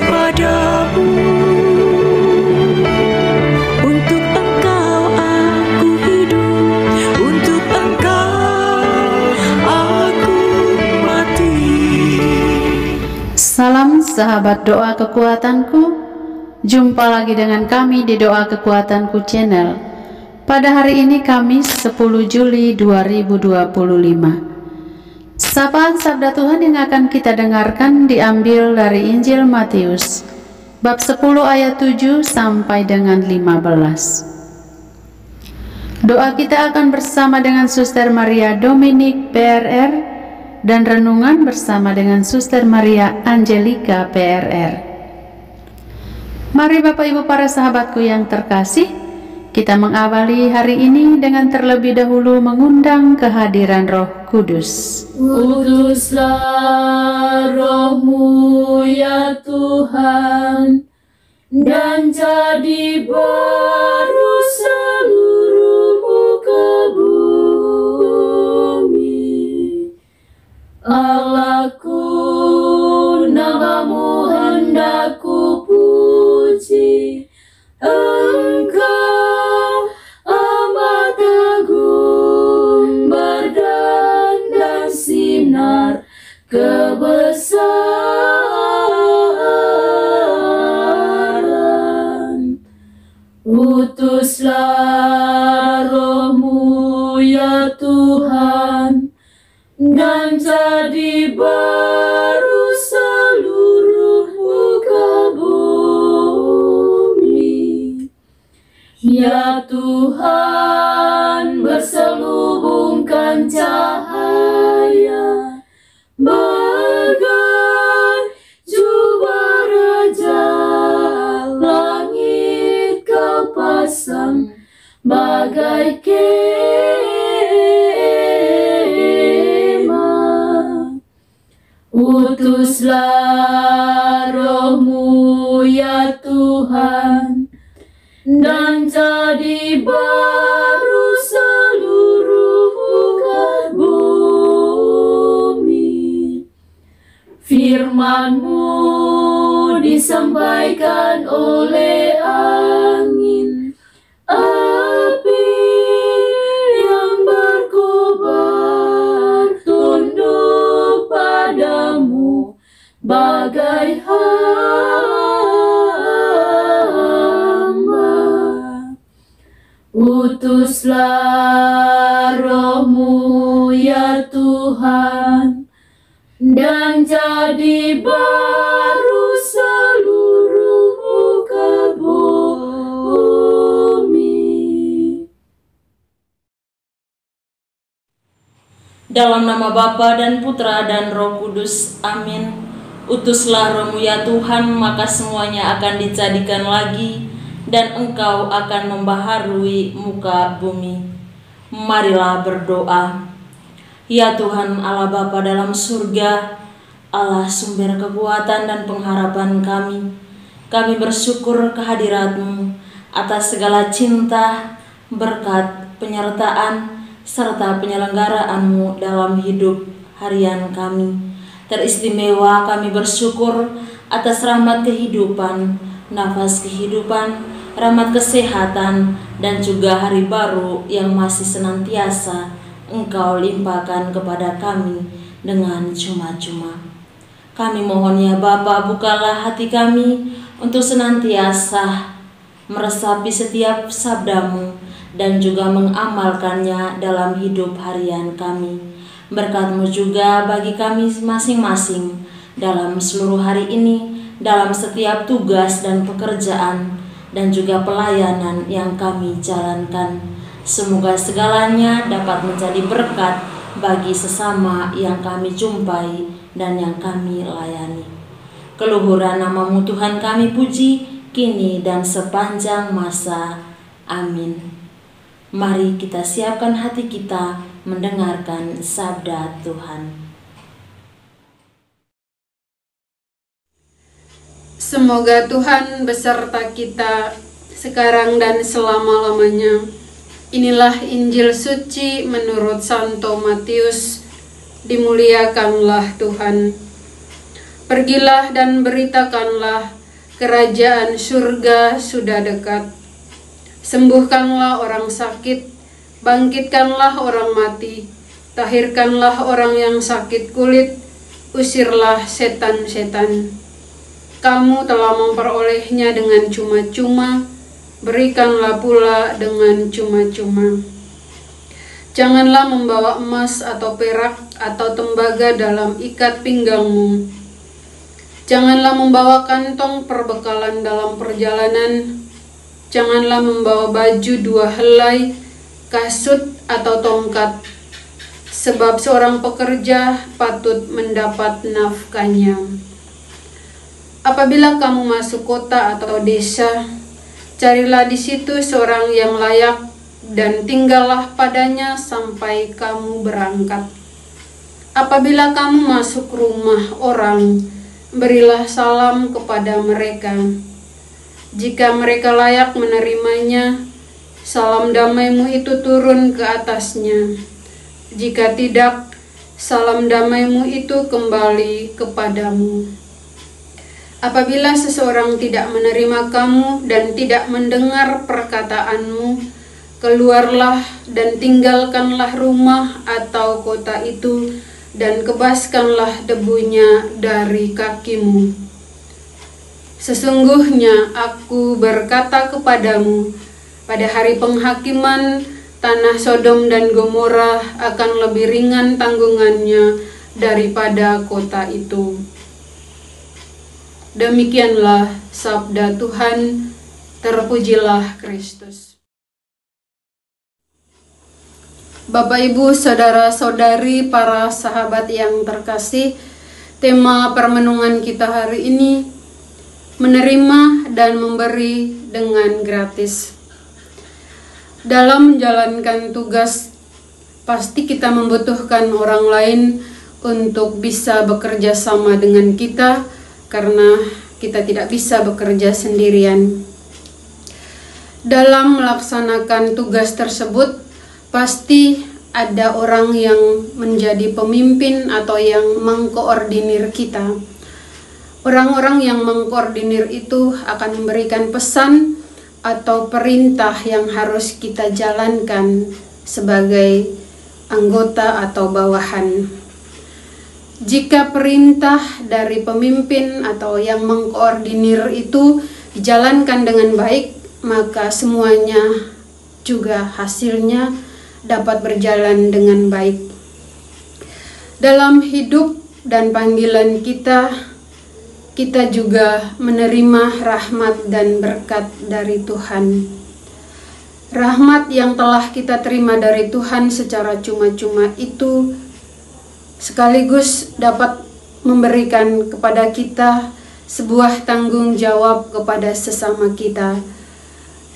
padamu. Untuk Engkau aku hidup, untuk Engkau aku mati. Salam sahabat doa kekuatanku. Jumpa lagi dengan kami di Doa Kekuatanku Channel. Pada hari ini Kamis 10 Juli 2025. Sapaan sabda Tuhan yang akan kita dengarkan diambil dari Injil Matius bab 10 ayat 7 sampai dengan 15. Doa kita akan bersama dengan Suster Maria Dominik PRR dan renungan bersama dengan Suster Maria Angelika PRR. Mari Bapak Ibu para sahabatku yang terkasih, kita mengawali hari ini dengan terlebih dahulu mengundang kehadiran Roh Kudus. Utuslah Roh-Mu ya Tuhan, dan jadi baru seluruh muka bumi. Allahku, nama-Mu hendak ku puji, Engkau amat agung, berdandan sinar kebesaran. Utuslah Roh-Mu ya Tuhan, dan jadi baru seluruh muka bumi. Ya Tuhan, berselubungkan cahaya bagai jubah raja, langit Kau pasang bagai kemah. Utuslah Roh-Mu ya Tuhan, dan jadi baru seluruh muka bumi. Firman-Mu disampaikan oleh angin, api yang berkobar, tunduk padamu bagai hamba. Utuslah Roh-Mu ya Tuhan, dan jadi baru seluruh muka bumi. Dalam nama Bapa dan Putra dan Roh Kudus, amin. Utuslah Roh-Mu ya Tuhan, maka semuanya akan dijadikan lagi, dan Engkau akan membaharui muka bumi. Marilah berdoa. Ya Tuhan Allah Bapa dalam surga, Allah sumber kekuatan dan pengharapan kami bersyukur kehadirat-Mu atas segala cinta, berkat, penyertaan, serta penyelenggaraan-Mu dalam hidup harian kami. Teristimewa kami bersyukur atas rahmat kehidupan, nafas kehidupan, rahmat kesehatan, dan juga hari baru yang masih senantiasa Engkau limpahkan kepada kami dengan cuma-cuma. Kami mohon ya Bapa, bukalah hati kami untuk senantiasa meresapi setiap sabda-Mu dan juga mengamalkannya dalam hidup harian kami. Berkat-Mu juga bagi kami masing-masing dalam seluruh hari ini, dalam setiap tugas dan pekerjaan dan juga pelayanan yang kami jalankan. Semoga segalanya dapat menjadi berkat bagi sesama yang kami jumpai dan yang kami layani. Keluhuran nama-Mu Tuhan kami puji, kini dan sepanjang masa. Amin. Mari kita siapkan hati kita mendengarkan sabda Tuhan. Semoga Tuhan beserta kita sekarang dan selama-lamanya. Inilah Injil suci menurut Santo Matius. Dimuliakanlah Tuhan. Pergilah dan beritakanlah kerajaan surga sudah dekat. Sembuhkanlah orang sakit, bangkitkanlah orang mati, tahirkanlah orang yang sakit kulit, usirlah setan-setan. Kamu telah memperolehnya dengan cuma-cuma, berikanlah pula dengan cuma-cuma. Janganlah membawa emas atau perak atau tembaga dalam ikat pinggangmu. Janganlah membawa kantong perbekalan dalam perjalanan. Janganlah membawa baju 2 helai, kasut atau tongkat, sebab seorang pekerja patut mendapat nafkahnya. Apabila kamu masuk kota atau desa, carilah di situ seorang yang layak dan tinggallah padanya sampai kamu berangkat. Apabila kamu masuk rumah orang, berilah salam kepada mereka. Jika mereka layak menerimanya, salam damaimu itu turun ke atasnya. Jika tidak, salam damaimu itu kembali kepadamu. Apabila seseorang tidak menerima kamu dan tidak mendengar perkataanmu, keluarlah dan tinggalkanlah rumah atau kota itu dan kebaskanlah debunya dari kakimu. Sesungguhnya aku berkata kepadamu, pada hari penghakiman, tanah Sodom dan Gomora akan lebih ringan tanggungannya daripada kota itu. Demikianlah sabda Tuhan, terpujilah Kristus. Bapak, Ibu, saudara-saudari, para sahabat yang terkasih, tema permenungan kita hari ini, menerima dan memberi dengan gratis. Dalam menjalankan tugas, pasti kita membutuhkan orang lain untuk bisa bekerja sama dengan kita, karena kita tidak bisa bekerja sendirian. Dalam melaksanakan tugas tersebut, pasti ada orang yang menjadi pemimpin atau yang mengkoordinir kita. Orang-orang yang mengkoordinir itu akan memberikan pesan atau perintah yang harus kita jalankan sebagai anggota atau bawahan. Jika perintah dari pemimpin atau yang mengkoordinir itu dijalankan dengan baik, maka semuanya juga hasilnya dapat berjalan dengan baik. Dalam hidup dan panggilan kita juga menerima rahmat dan berkat dari Tuhan. Rahmat yang telah kita terima dari Tuhan secara cuma-cuma itu sekaligus dapat memberikan kepada kita sebuah tanggung jawab kepada sesama kita.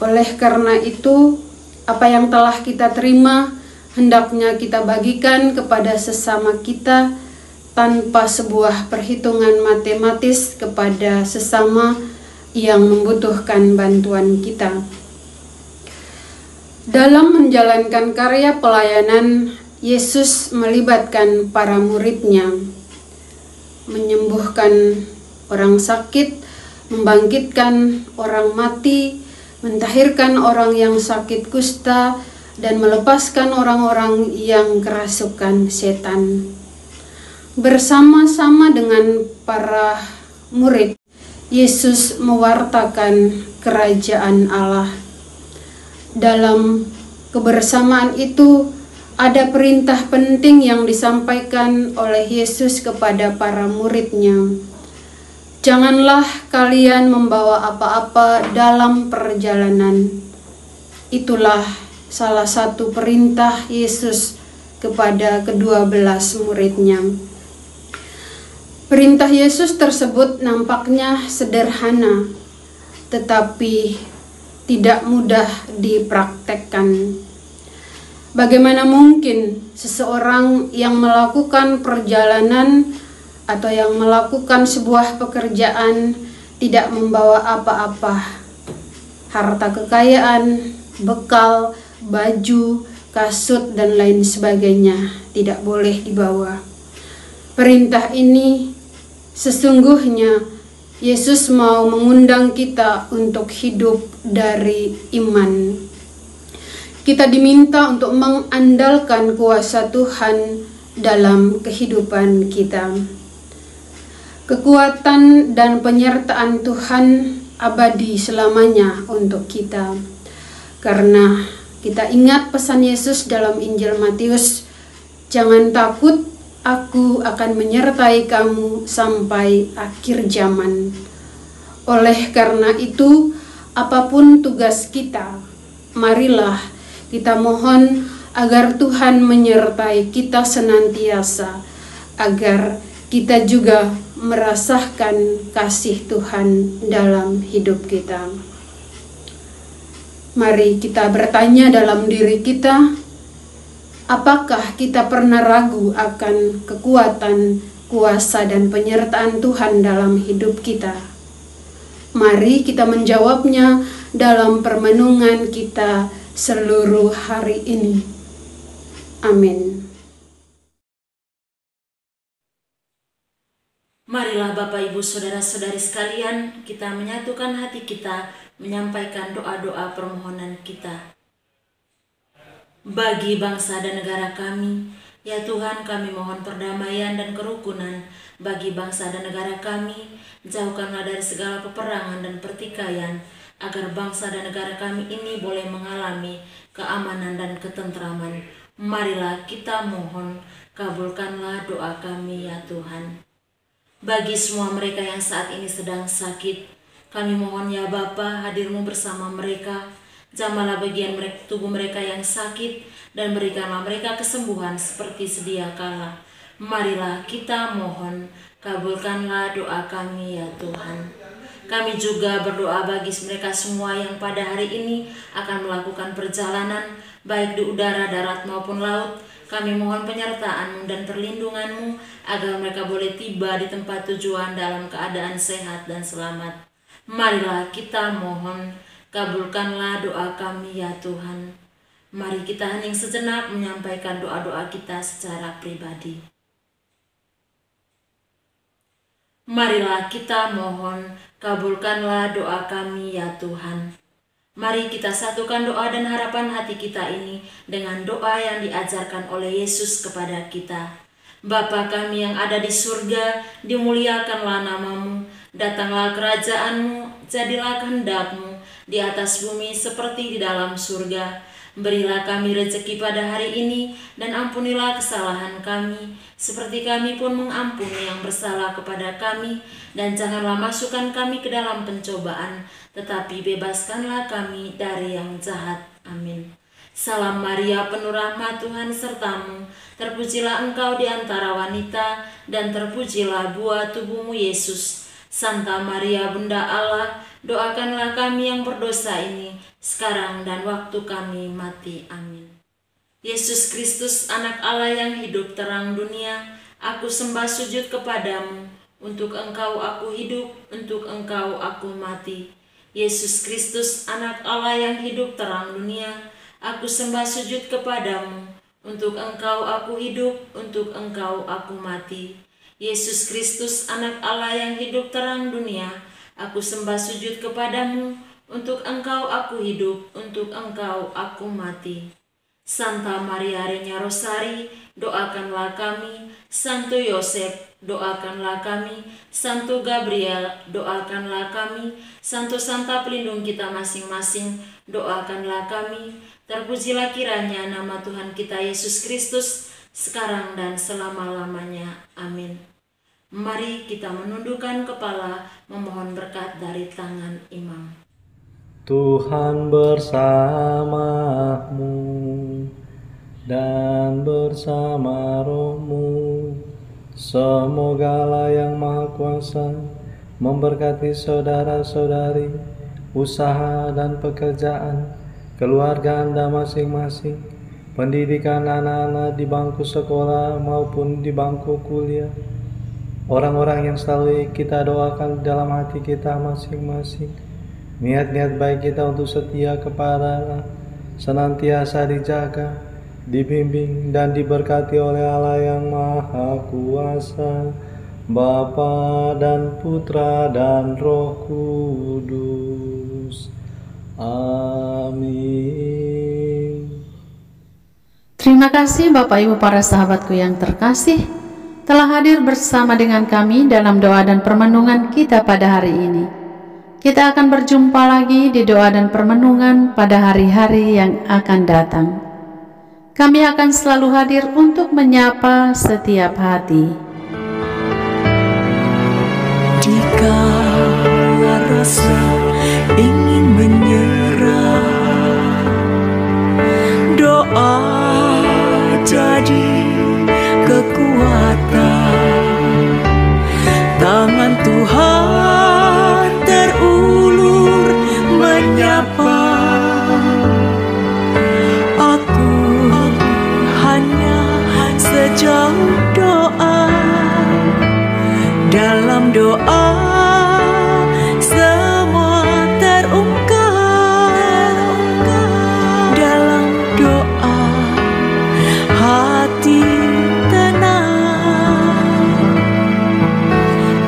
Oleh karena itu, apa yang telah kita terima hendaknya kita bagikan kepada sesama kita tanpa sebuah perhitungan matematis kepada sesama yang membutuhkan bantuan kita. Dalam menjalankan karya pelayanan, Yesus melibatkan para muridnya, menyembuhkan orang sakit, membangkitkan orang mati, mentahirkan orang yang sakit kusta, dan melepaskan orang-orang yang kerasukan setan. Bersama-sama dengan para murid, Yesus mewartakan kerajaan Allah. Dalam kebersamaan itu, ada perintah penting yang disampaikan oleh Yesus kepada para muridnya. Janganlah kalian membawa apa-apa dalam perjalanan. Itulah salah satu perintah Yesus kepada ke-12 muridnya. Perintah Yesus tersebut nampaknya sederhana, tetapi tidak mudah dipraktekkan. Bagaimana mungkin seseorang yang melakukan perjalanan atau yang melakukan sebuah pekerjaan tidak membawa apa-apa, harta kekayaan, bekal, baju, kasut, dan lain sebagainya tidak boleh dibawa. Perintah ini sesungguhnya Yesus mau mengundang kita untuk hidup dari iman. Kita diminta untuk mengandalkan kuasa Tuhan dalam kehidupan kita. Kekuatan dan penyertaan Tuhan abadi selamanya untuk kita. Karena kita ingat pesan Yesus dalam Injil Matius, "Jangan takut, Aku akan menyertai kamu sampai akhir zaman." Oleh karena itu, apapun tugas kita, marilah kita mohon agar Tuhan menyertai kita senantiasa, agar kita juga merasakan kasih Tuhan dalam hidup kita. Mari kita bertanya dalam diri kita, apakah kita pernah ragu akan kekuatan, kuasa, dan penyertaan Tuhan dalam hidup kita? Mari kita menjawabnya dalam permenungan kita seluruh hari ini. Amin. Marilah Bapak, Ibu, Saudara-saudari sekalian, kita menyatukan hati kita menyampaikan doa-doa permohonan kita. Bagi bangsa dan negara kami, ya Tuhan, kami mohon perdamaian dan kerukunan bagi bangsa dan negara kami. Jauhkanlah dari segala peperangan dan pertikaian, agar bangsa dan negara kami ini boleh mengalami keamanan dan ketentraman. Marilah kita mohon, kabulkanlah doa kami ya Tuhan. Bagi semua mereka yang saat ini sedang sakit, kami mohon ya Bapa, hadir-Mu bersama mereka. Jamahlah bagian tubuh mereka yang sakit, dan berikanlah mereka kesembuhan seperti sedia kala. Marilah kita mohon, kabulkanlah doa kami ya Tuhan. Kami juga berdoa bagi mereka semua yang pada hari ini akan melakukan perjalanan, baik di udara, darat maupun laut. Kami mohon penyertaan-Mu dan perlindungan-Mu, agar mereka boleh tiba di tempat tujuan dalam keadaan sehat dan selamat. Marilah kita mohon, kabulkanlah doa kami ya Tuhan. Mari kita hening sejenak menyampaikan doa-doa kita secara pribadi. Marilah kita mohon, kabulkanlah doa kami ya Tuhan. Mari kita satukan doa dan harapan hati kita ini dengan doa yang diajarkan oleh Yesus kepada kita. Bapa kami yang ada di surga, dimuliakanlah nama-Mu, datanglah kerajaan-Mu, jadilah kehendak-Mu di atas bumi seperti di dalam surga. Berilah kami rezeki pada hari ini, dan ampunilah kesalahan kami, seperti kami pun mengampuni yang bersalah kepada kami. Dan janganlah masukkan kami ke dalam pencobaan, tetapi bebaskanlah kami dari yang jahat. Amin. Salam Maria, penuh rahmat, Tuhan serta-Mu. Terpujilah Engkau di antara wanita, dan terpujilah buah tubuh-Mu Yesus. Santa Maria, Bunda Allah, doakanlah kami yang berdosa ini, sekarang dan waktu kami mati. Amin. Yesus Kristus, anak Allah yang hidup terang dunia, aku sembah sujud kepadamu. Untuk Engkau aku hidup, untuk Engkau aku mati. Yesus Kristus, anak Allah yang hidup terang dunia, aku sembah sujud kepadamu. Untuk Engkau aku hidup, untuk Engkau aku mati. Yesus Kristus, anak Allah yang hidup terang dunia, aku sembah sujud kepadamu. Untuk Engkau aku hidup, untuk Engkau aku mati. Santa Maria Reina Rosari, doakanlah kami. Santo Yosef, doakanlah kami. Santo Gabriel, doakanlah kami. Santo Santa pelindung kita masing-masing, doakanlah kami. Terpujilah kiranya nama Tuhan kita Yesus Kristus, sekarang dan selama-lamanya. Amin. Mari kita menundukkan kepala, memohon berkat dari tangan imam. Tuhan bersamamu dan bersama rohmu. Semoga Allah yang Maha Kuasa memberkati saudara-saudari, usaha dan pekerjaan, keluarga Anda masing-masing, pendidikan anak-anak di bangku sekolah maupun di bangku kuliah, orang-orang yang selalu kita doakan dalam hati kita masing-masing. Niat-niat baik kita untuk setia kepada Allah senantiasa dijaga, dibimbing dan diberkati oleh Allah yang Maha Kuasa. Bapa dan Putra dan Roh Kudus. Amin. Terima kasih Bapak Ibu para sahabatku yang terkasih telah hadir bersama dengan kami dalam doa dan permenungan kita pada hari ini. Kita akan berjumpa lagi di doa dan permenungan pada hari-hari yang akan datang. Kami akan selalu hadir untuk menyapa setiap hati. Jika rasa ingin menyerah, doa jadi kekuatan. Tangan Tuhan terulur menyapa. Aku hanya sejauh doa. Dalam doa semua terungkap. Dalam doa hati tenang.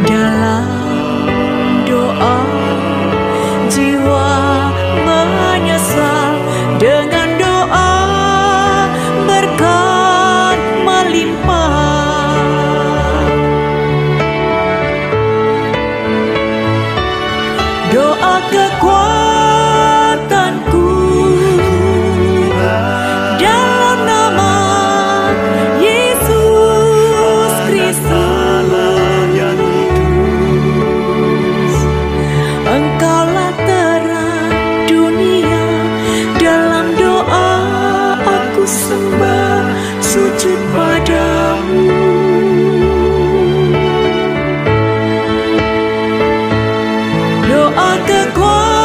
Dalam doa jiwa menyesal. Dengan doa berkat melimpah. Doa kekuatanku dalam nama Yesus Kristus. Engkaulah terang dunia. Dalam doa aku sembah sujud padamu. Doa kekuatan